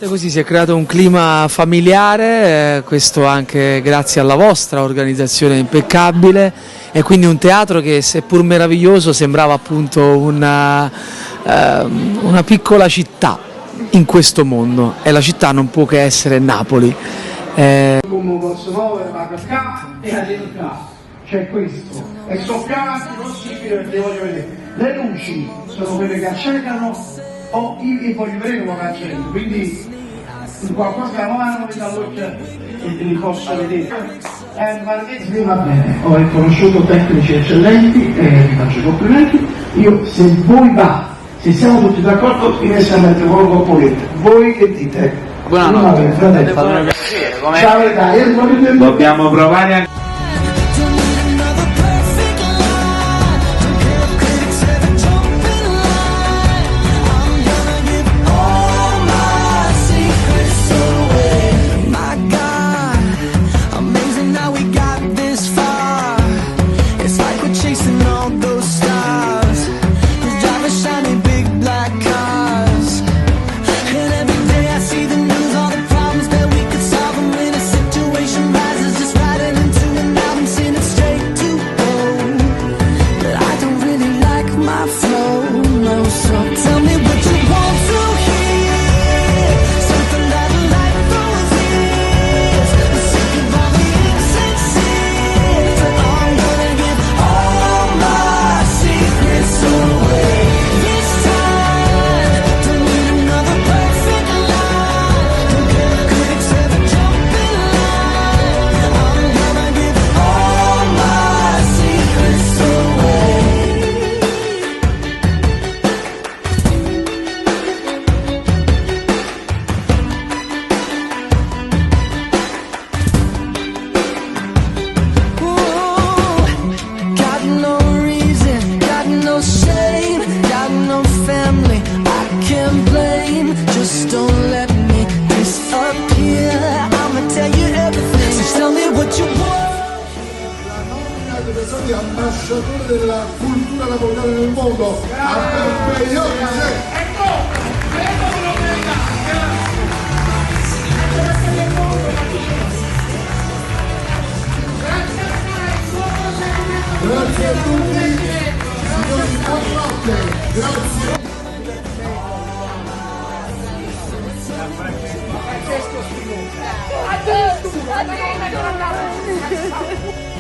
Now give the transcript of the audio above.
Così si è creato un clima familiare, questo anche grazie alla vostra organizzazione impeccabile, e quindi un teatro che, seppur meraviglioso, sembrava appunto una piccola città in questo mondo, e la città non può che essere Napoli. Come posso muovere, vado qua e arrivo qua, c'è questo, e sono più avanti possibile perché voglio vedere. Le luci sono quelle che accecano e voglio vedere come accendo, quindi qualcosa che la mano mi dà l'occhio e li posso vedere. Mi va bene, ho riconosciuto tecnici eccellenti e vi faccio complimenti. Io, se voi va, se siamo tutti d'accordo, mi resta a mettere poco oppure voi che dite? Buonanotte, fratello. Ciao, dai, dobbiamo provare anche. Ambasciatore della cultura napoletana nel mondo, a Peppe Ionze. Grazie a tutti, signori, buonanotte, grazie. Addio!